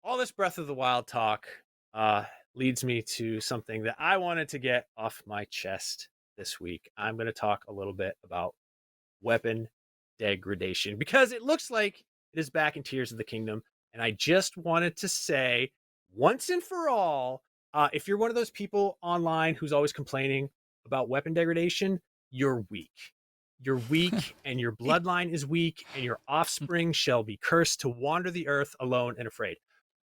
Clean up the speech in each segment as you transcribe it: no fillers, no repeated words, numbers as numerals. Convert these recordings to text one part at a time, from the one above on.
all this Breath of the Wild talk leads me to something that I wanted to get off my chest this week. I'm going to talk a little bit about weapon degradation because it looks like it is back in Tears of the Kingdom. And I just wanted to say once and for all, if you're one of those people online who's always complaining about weapon degradation, you're weak. You're weak, and your bloodline is weak, and your offspring shall be cursed to wander the earth alone and afraid.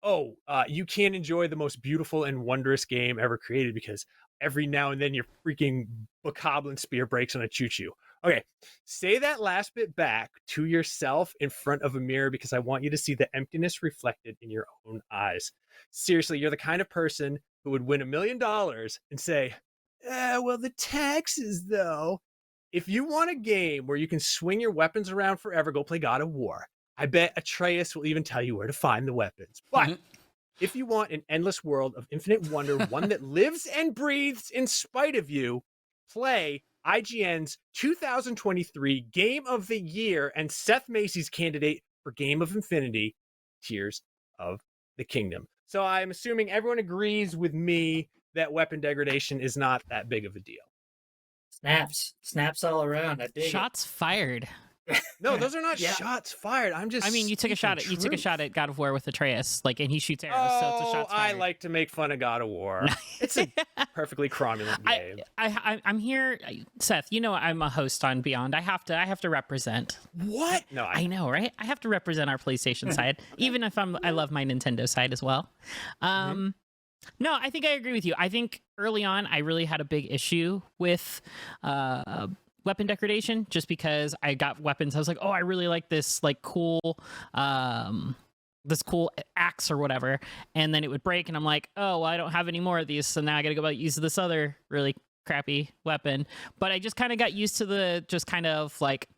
Oh, you can't enjoy the most beautiful and wondrous game ever created because every now and then your freaking bokoblin spear breaks on a choo-choo. Okay, say that last bit back to yourself in front of a mirror because I want you to see the emptiness reflected in your own eyes. Seriously, you're the kind of person who would win $1 million and say, well, the taxes, though. If you want a game where you can swing your weapons around forever, go play God of War. I bet Atreus will even tell you where to find the weapons. But if you want an endless world of infinite wonder, one that lives and breathes in spite of you, play IGN's 2023 Game of the Year and Seth Macy's candidate for Game of Infinity, Tears of the Kingdom. So I'm assuming everyone agrees with me that weapon degradation is not that big of a deal. Snaps all around. I dig Shots fired. No, those are not shots fired. I mean, you took a shot at God of War with Atreus, like, and he shoots arrows, so it's a shot fired. I like to make fun of God of War. It's a perfectly cromulent game. I'm here, Seth. You know, I'm a host on Beyond. I have to represent. What? No, I know, right? I have to represent our PlayStation side, even if I love my Nintendo side as well. No, I think I agree with you. I think early on, I really had a big issue with weapon degradation just because I got weapons. I was like, oh, I really like this cool axe or whatever. And then it would break and I'm like, oh, well, I don't have any more of these. So now I got to go out and use this other really crappy weapon. But I just kind of got used to the just kind of like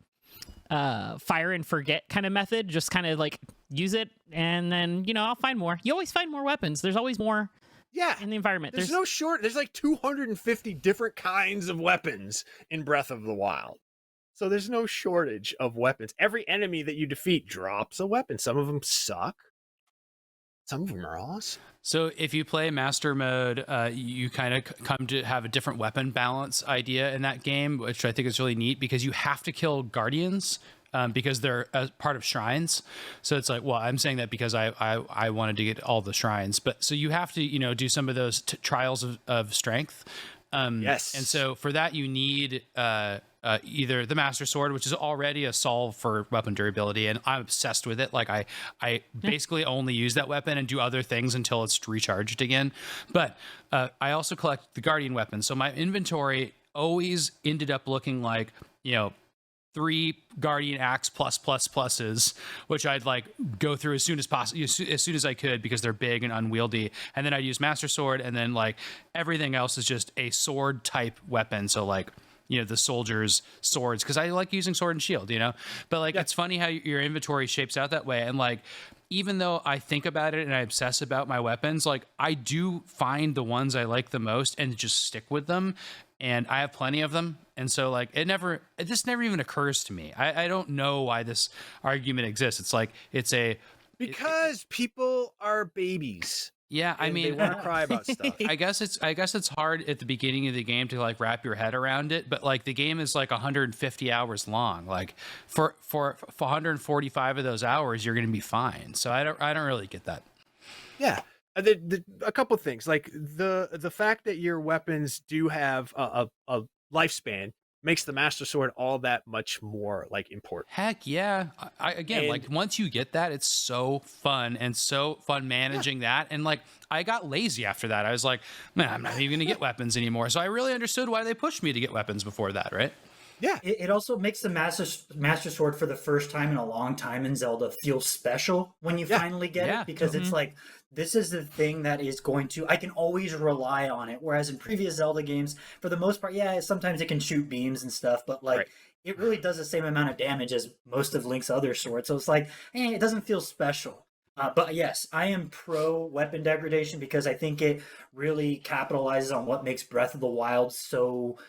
fire and forget kind of method. Just kind of like use it and then, I'll find more. You always find more weapons. There's always more. Yeah, in the environment. There's no short. There's like 250 different kinds of weapons in Breath of the Wild. So there's no shortage of weapons. Every enemy that you defeat drops a weapon. Some of them suck. Some of them are awesome. So if you play Master Mode, you kind of come to have a different weapon balance idea in that game, which I think is really neat because you have to kill Guardians. Because they're a part of shrines. So it's like, well, I'm saying that because I wanted to get all the shrines. But so you have to, do some of those trials of strength. Yes. And so for that, you need either the Master Sword, which is already a solve for weapon durability. And I'm obsessed with it. Like I basically only use that weapon and do other things until it's recharged again. But I also collect the Guardian weapon. So my inventory always ended up looking like, 3 Guardian Axe pluses, which I'd like go through as soon as possible, as soon as I could, because they're big and unwieldy. And then I'd use Master Sword, and then like everything else is just a sword type weapon. So like, the soldiers' swords, because I like using sword and shield, But like, it's funny how your inventory shapes out that way. And like, even though I think about it and I obsess about my weapons, like I do find the ones I like the most and just stick with them. And I have plenty of them. And so like, this never even occurs to me. I don't know why this argument exists. It's like, because people are babies. Yeah, I mean, they want to cry about stuff. I guess it's hard at the beginning of the game to like wrap your head around it, but like the game is like 150 hours long. Like for 145 of those hours, you're going to be fine. So I don't really get that. Yeah. A couple things, like the fact that your weapons do have a lifespan makes the Master Sword all that much more like important. Heck yeah. Like once you get that, it's so fun managing that. And like, I got lazy after that. I was like, man, I'm not even gonna get weapons anymore. So I really understood why they pushed me to get weapons before that. Right. Yeah. It also makes the Master Sword for the first time in a long time in Zelda feel special when you finally get it, because it's like, this is the thing that is going to, I can always rely on it. Whereas in previous Zelda games, for the most part, sometimes it can shoot beams and stuff, but like, it really does the same amount of damage as most of Link's other swords. So it's like, it doesn't feel special. But yes, I am pro weapon degradation because I think it really capitalizes on what makes Breath of the Wild so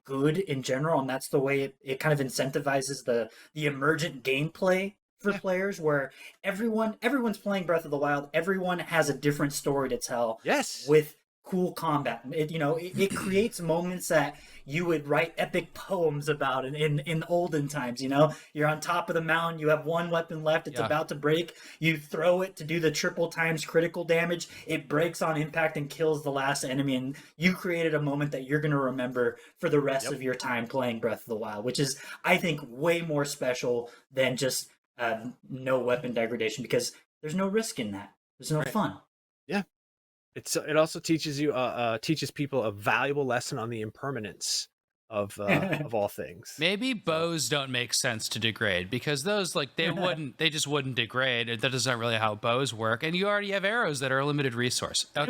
good in general, and that's the way it kind of incentivizes the emergent gameplay for players where everyone's playing Breath of the Wild. Everyone has a different story to tell. Yes. With cool combat. It creates moments that you would write epic poems about in olden times. You're on top of the mountain, you have one weapon left, it's about to break, you throw it to do the triple times critical damage, it breaks on impact and kills the last enemy, and you created a moment that you're going to remember for the rest of your time playing Breath of the Wild, which is, I think, way more special than just no weapon degradation, because there's no risk in that. There's no fun. Yeah. It also teaches you teaches people a valuable lesson on the impermanence of all things. Maybe bows don't make sense to degrade, because those, like, they just wouldn't degrade. That isn't really how bows work. And you already have arrows that are a limited resource. That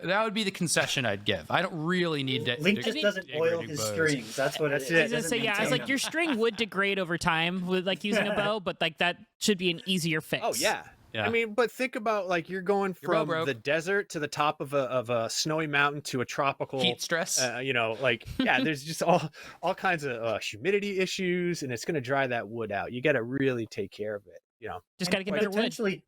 would be the concession I'd give. I don't really need to. Link just doesn't oil his strings. That's what it is. I was gonna say, I was like, your string would degrade over time with like using a bow, but like that should be an easier fix. Oh yeah. Yeah. I mean, but think about, like, you're going from the desert to the top of a snowy mountain to a tropical heat stress. There's just all kinds of humidity issues, and it's going to dry that wood out. You got to really take care of it. Just got to get better wood.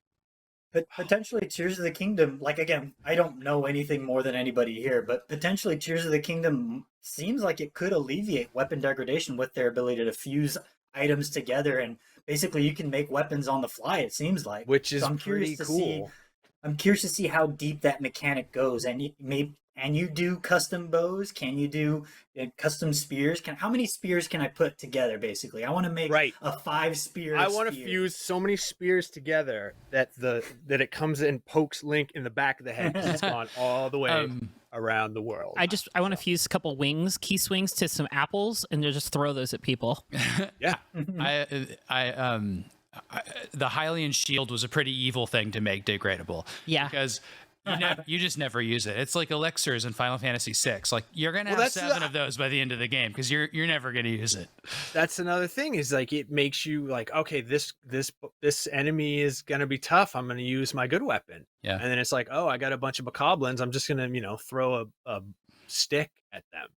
Potentially, Tears of the Kingdom. Like, again, I don't know anything more than anybody here, but potentially Tears of the Kingdom seems like it could alleviate weapon degradation with their ability to fuse items together, and basically you can make weapons on the fly, it seems like, which is pretty cool. I'm curious to see how deep that mechanic goes. And you do custom bows? Can you do custom spears? How many spears can I put together? Basically, I want to make a 5 spear. I want to fuse so many spears together that it comes in, pokes Link in the back of the head, because it's gone all the way around the world. I want to fuse a couple key swings to some apples, and just throw those at people. Yeah. The Hylian shield was a pretty evil thing to make degradable. Yeah. Because you just never use it. It's like elixirs in Final Fantasy VI. Like, you're gonna have 7 of those by the end of the game, because you're never gonna use it. That's another thing, is like, it makes you like, okay, this enemy is gonna be tough, I'm gonna use my good weapon. Yeah. And then it's like, oh, I got a bunch of bokoblins, I'm just gonna throw a stick at them.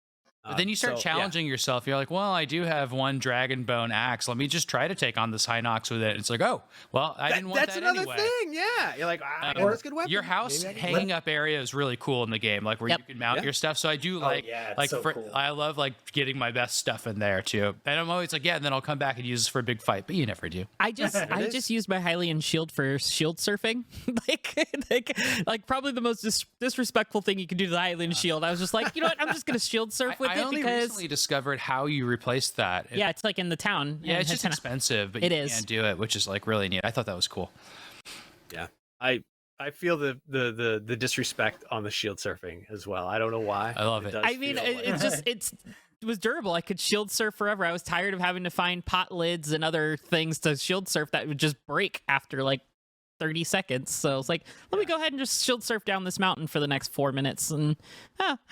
But then you start challenging yourself. You're like, well, I do have one dragon bone axe. Let me just try to take on this Hinox with it. It's like, oh, well, I didn't want that anyway. That's another thing, yeah. You're like, I got this good weapon. Your house hanging up area is really cool in the game, like where you can mount your stuff. So I do cool. I love like getting my best stuff in there too. And I'm always like, and then I'll come back and use this for a big fight, but you never do. I just used my Hylian shield for shield surfing. like probably the most disrespectful thing you can do to the Hylian shield. I was just like, you know what? I'm just gonna shield surf with it, because recently discovered how you replace that. It's like in the town. Yeah, it's just expensive, but you can't do it, which is like really neat. I thought that was cool. Yeah, I feel the disrespect on the shield surfing as well. I don't know why. I love it. I mean, it was durable. I could shield surf forever. I was tired of having to find pot lids and other things to shield surf that would just break after like 30 seconds. So I was like, let me go ahead and just shield surf down this mountain for the next 4 minutes. And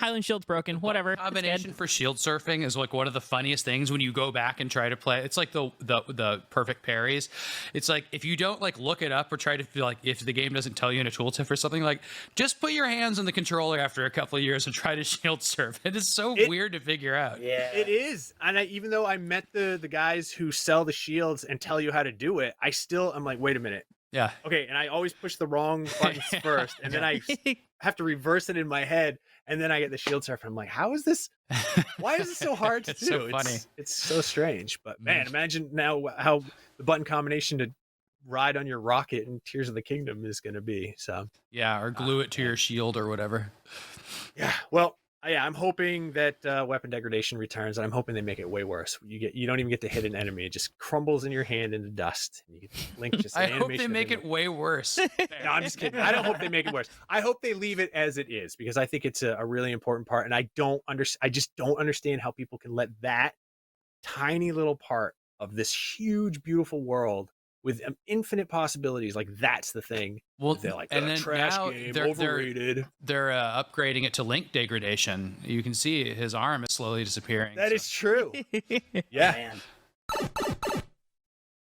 Hylian shield's broken. Whatever. Combination for shield surfing is like one of the funniest things when you go back and try to play. It's like the perfect parries. It's like, if you don't like look it up or try to feel like, if the game doesn't tell you in a tooltip or something, like, just put your hands on the controller after a couple of years and try to shield surf. It is so weird to figure out. Yeah, it is. And even though I met the guys who sell the shields and tell you how to do it, I'm like, wait a minute. Yeah. Okay, and I always push the wrong buttons first, and then I have to reverse it in my head, and then I get the shield surf, and I'm like, how is this? Why is it so hard to do? So funny. It's so strange. But man, imagine now how the button combination to ride on your rocket in Tears of the Kingdom is going to be. So yeah, or glue it to your shield or whatever. Yeah. Well. Yeah, I'm hoping that weapon degradation returns, and I'm hoping they make it way worse. You don't even get to hit an enemy; it just crumbles in your hand into dust. And you get Link just. I hope they make it way worse. No, I'm just kidding. I don't hope they make it worse. I hope they leave it as it is, because I think it's a really important part, and I just don't understand how people can let that tiny little part of this huge, beautiful world with infinite possibilities, like, that's the thing. Well, they're like, and then trash now game, they're overrated. They're upgrading it to Link degradation. You can see his arm is slowly disappearing. That is true. Yeah. Man.